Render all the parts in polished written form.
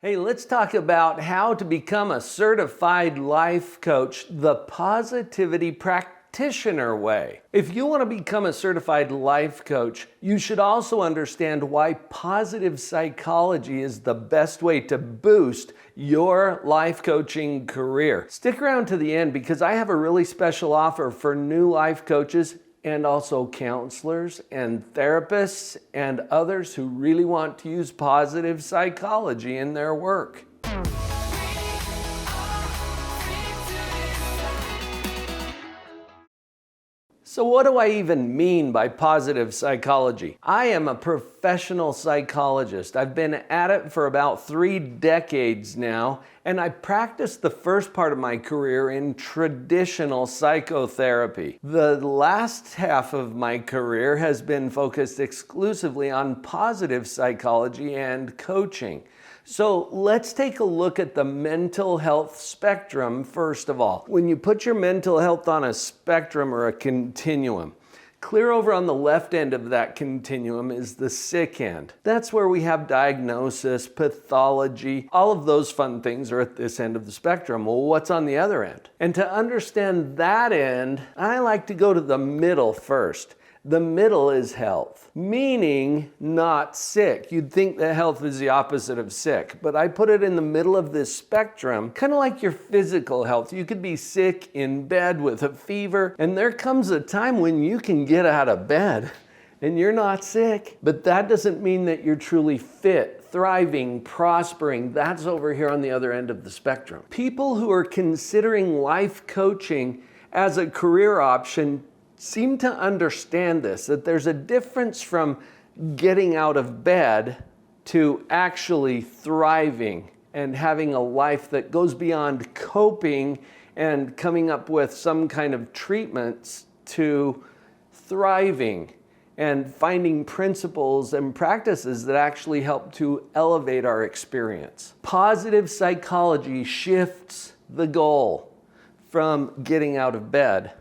Hey, let's talk about how to become a certified life coach the positivity practitioner way. If you want to become a certified life coach, you should also understand why positive psychology is the best way to boost your life coaching career. Stick around to the end because I have a really special offer for new life coaches and also counselors and therapists and others who really want to use positive psychology in their work. So what do I even mean by positive psychology? I am a professional psychologist. I've been at it for about 3 decades now, and I practiced the first part of my career in traditional psychotherapy. The last half of my career has been focused exclusively on positive psychology and coaching. So let's take a look at the mental health spectrum first of all. When you put your mental health on a spectrum or a continuum, clear over on the left end of that continuum is the sick end. That's where we have diagnosis, pathology, all of those fun things are at this end of the spectrum. Well, what's on the other end? And to understand that end, I like to go to the middle first. The middle is health, meaning not sick. You'd think that health is the opposite of sick, but I put it in the middle of this spectrum, kind of like your physical health. You could be sick in bed with a fever, and there comes a time when you can get out of bed and you're not sick. But that doesn't mean that you're truly fit, thriving, prospering. That's over here on the other end of the spectrum. People who are considering life coaching as a career option seem to understand this, that there's a difference from getting out of bed to actually thriving and having a life that goes beyond coping and coming up with some kind of treatments to thriving and finding principles and practices that actually help to elevate our experience. Positive psychology shifts the goal from getting out of bed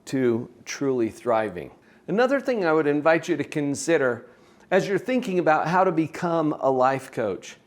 to truly thriving. Another thing I would invite you to consider as you're thinking about how to become a life coach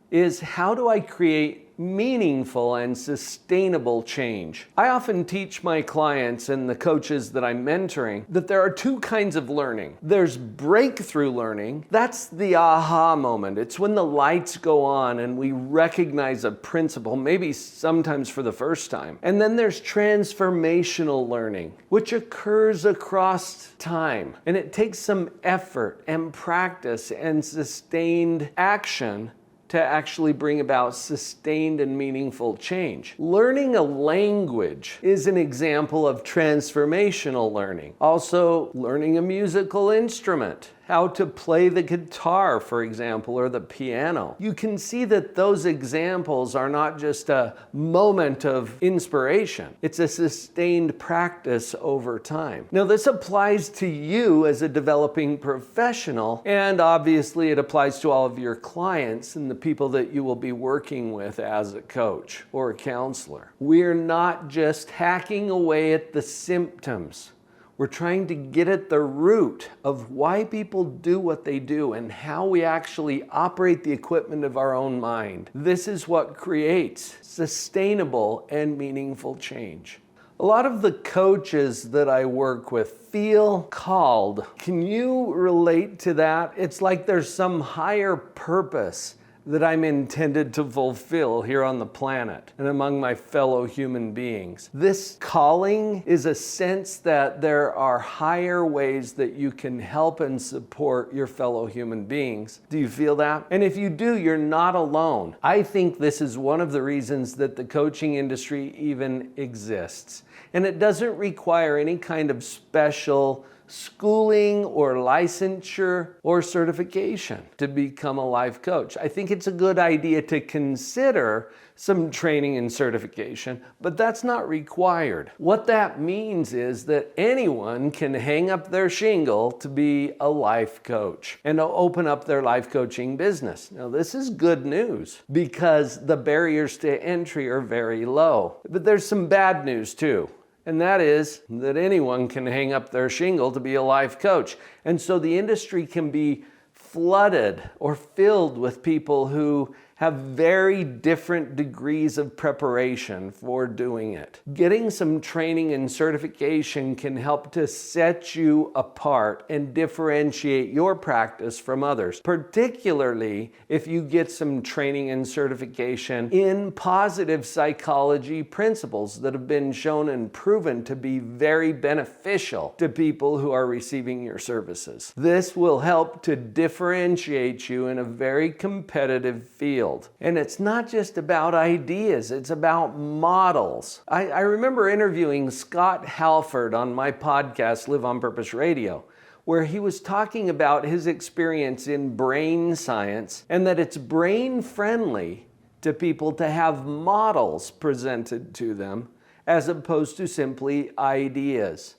is, how do I create meaningful and sustainable change? I often teach my clients and the coaches that I'm mentoring that there are 2 kinds of learning. There's breakthrough learning. That's the aha moment. It's when the lights go on and we recognize a principle, maybe sometimes for the first time. And then there's transformational learning, which occurs across time. And it takes some effort and practice and sustained action to actually bring about sustained and meaningful change. Learning a language is an example of transformational learning. Also, learning a musical instrument, how to play the guitar, for example, or the piano. You can see that those examples are not just a moment of inspiration. It's a sustained practice over time. Now, this applies to you as a developing professional, and obviously it applies to all of your clients and the people that you will be working with as a coach or a counselor. We're not just hacking away at the symptoms. We're trying to get at the root of why people do what they do and how we actually operate the equipment of our own mind. This is what creates sustainable and meaningful change. A lot of the coaches that I work with feel called. Can you relate to that? It's like there's some higher purpose that I'm intended to fulfill here on the planet and among my fellow human beings. This calling is a sense that there are higher ways that you can help and support your fellow human beings. Do you feel that? And if you do, you're not alone. I think this is one of the reasons that the coaching industry even exists. And it doesn't require any kind of special schooling or licensure or certification to become a life coach. I think it's a good idea to consider some training and certification, but that's not required. What that means is that anyone can hang up their shingle to be a life coach and to open up their life coaching business. Now, this is good news because the barriers to entry are very low. But there's some bad news too. And that is that anyone can hang up their shingle to be a life coach. And so the industry can be flooded or filled with people who have very different degrees of preparation for doing it. Getting some training and certification can help to set you apart and differentiate your practice from others, particularly if you get some training and certification in positive psychology principles that have been shown and proven to be very beneficial to people who are receiving your services. This will help to differentiate you in a very competitive field. And it's not just about ideas, it's about models. I remember interviewing Scott Halford on my podcast, Live on Purpose Radio, where he was talking about his experience in brain science and that it's brain friendly to people to have models presented to them as opposed to simply ideas.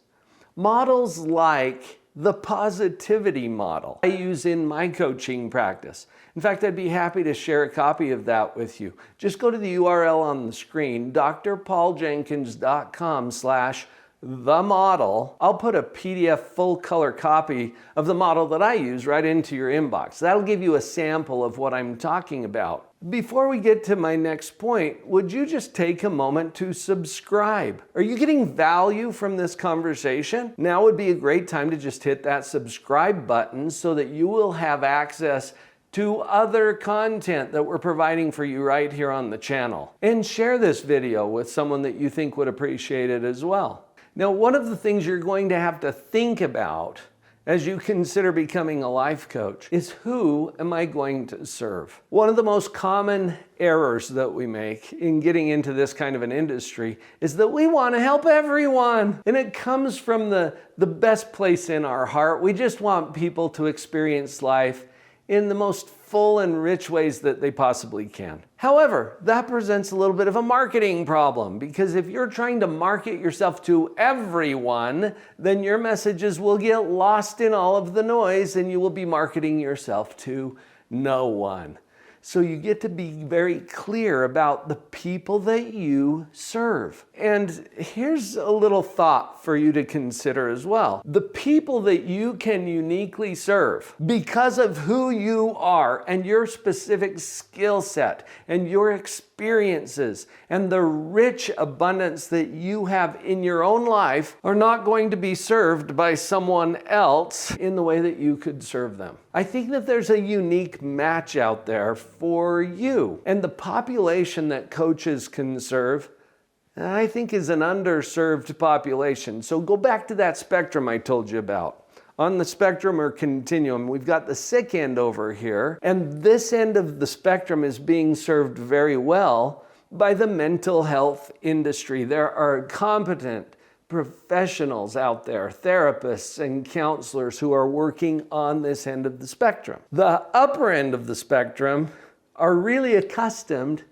Models like the positivity model I use in my coaching practice. In fact, I'd be happy to share a copy of that with you. Just go to the URL on the screen, drpauljenkins.com/themodel. I'll put a PDF full color copy of the model that I use right into your inbox. That'll give you a sample of what I'm talking about. Before we get to my next point, would you just take a moment to subscribe? Are you getting value from this conversation? Now would be a great time to just hit that subscribe button so that you will have access to other content that we're providing for you right here on the channel. And share this video with someone that you think would appreciate it as well. Now, one of the things you're going to have to think about as you consider becoming a life coach is, who am I going to serve? One of the most common errors that we make in getting into this kind of an industry is that we want to help everyone. And it comes from the best place in our heart. We just want people to experience life in the most full and rich ways that they possibly can. However, that presents a little bit of a marketing problem, because if you're trying to market yourself to everyone, then your messages will get lost in all of the noise and you will be marketing yourself to no one. So you get to be very clear about the people that you serve. And here's a little thought for you to consider as well. The people that you can uniquely serve because of who you are and your specific skill set and your experiences and the rich abundance that you have in your own life are not going to be served by someone else in the way that you could serve them. I think that there's a unique match out there for you. And the population that coaches can serve, I think, is an underserved population. So go back to that spectrum I told you about. On the spectrum or continuum, we've got the sick end over here, and this end of the spectrum is being served very well by the mental health industry. There are competent professionals out there, therapists and counselors who are working on this end of the spectrum. The upper end of the spectrum are really accustomed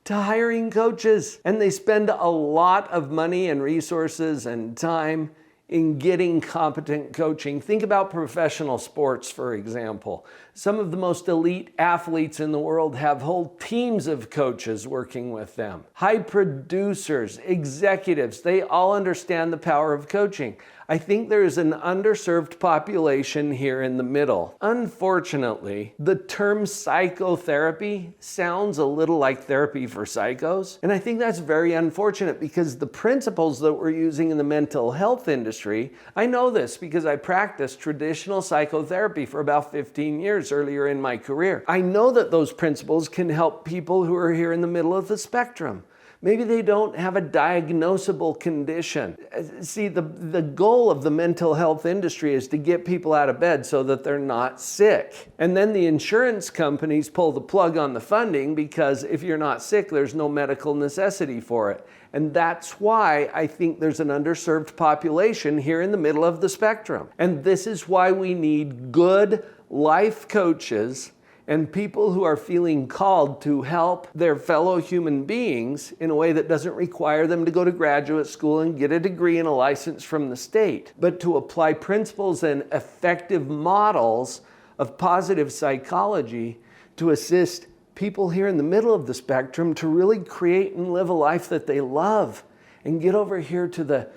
to hiring coaches, and they spend a lot of money and resources and time in getting competent coaching. Think about professional sports, for example. Some of the most elite athletes in the world have whole teams of coaches working with them. High producers, executives, they all understand the power of coaching. I think there is an underserved population here in the middle. Unfortunately, the term psychotherapy sounds a little like therapy for psychos. And I think that's very unfortunate, because the principles that we're using in the mental health industry, I know this because I practiced traditional psychotherapy for about 15 years earlier in my career. I know that those principles can help people who are here in the middle of the spectrum. Maybe they don't have a diagnosable condition. See, the goal of the mental health industry is to get people out of bed so that they're not sick. And then the insurance companies pull the plug on the funding, because if you're not sick, there's no medical necessity for it. And that's why I think there's an underserved population here in the middle of the spectrum. And this is why we need good life coaches and people who are feeling called to help their fellow human beings in a way that doesn't require them to go to graduate school and get a degree and a license from the state, but to apply principles and effective models of positive psychology to assist people here in the middle of the spectrum to really create and live a life that they love and get over here to the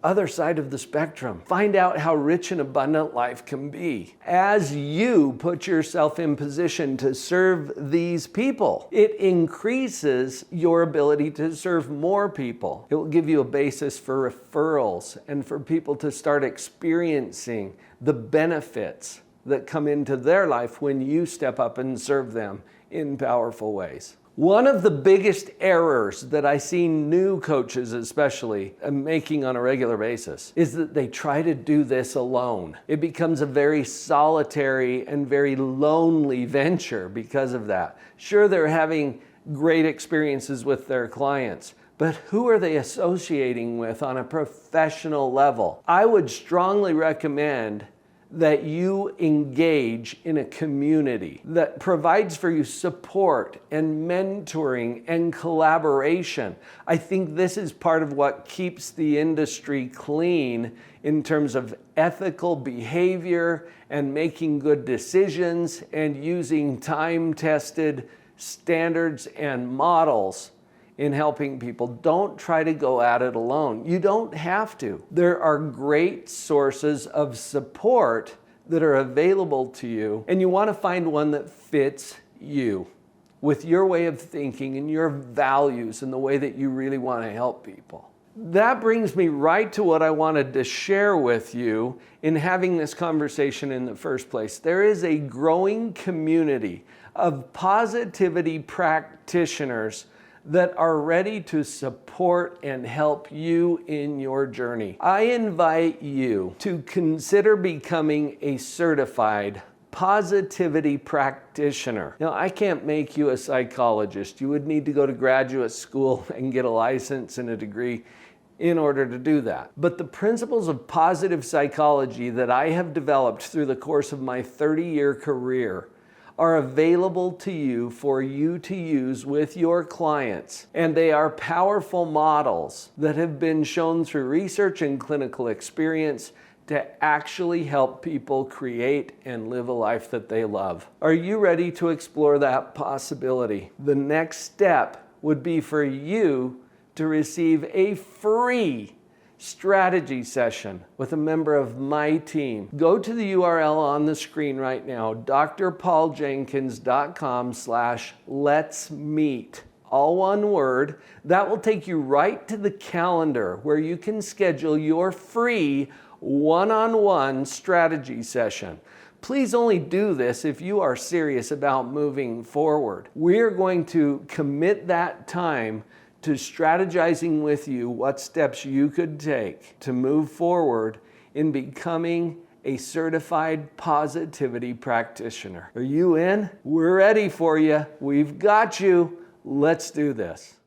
other side of the spectrum. Find out how rich and abundant life can be as you put yourself in position to serve these people. It increases your ability to serve more people. It will give you a basis for referrals and for people to start experiencing the benefits that come into their life when you step up and serve them in powerful ways. One of the biggest errors that I see new coaches especially making on a regular basis is that they try to do this alone. It becomes a very solitary and very lonely venture because of that. Sure, they're having great experiences with their clients, but who are they associating with on a professional level? I would strongly recommend that you engage in a community that provides for you support and mentoring and collaboration. I think this is part of what keeps the industry clean in terms of ethical behavior and making good decisions and using time-tested standards and models in helping people. Don't try to go at it alone. You don't have to. There are great sources of support that are available to you, and you want to find one that fits you with your way of thinking and your values and the way that you really want to help people. That brings me right to what I wanted to share with you in having this conversation in the first place. There is a growing community of positivity practitioners that are ready to support and help you in your journey. I invite you to consider becoming a certified positivity practitioner. Now, I can't make you a psychologist. You would need to go to graduate school and get a license and a degree in order to do that. But the principles of positive psychology that I have developed through the course of my 30-year career are available to you for you to use with your clients. And they are powerful models that have been shown through research and clinical experience to actually help people create and live a life that they love. Are you ready to explore that possibility? The next step would be for you to receive a free strategy session with a member of my team. Go to the URL on the screen right now, drpauljenkins.com/letsmeet. All one word. That will take you right to the calendar where you can schedule your free one-on-one strategy session. Please only do this if you are serious about moving forward. We're going to commit that time to strategizing with you what steps you could take to move forward in becoming a certified positivity practitioner. Are you in? We're ready for you. We've got you. Let's do this.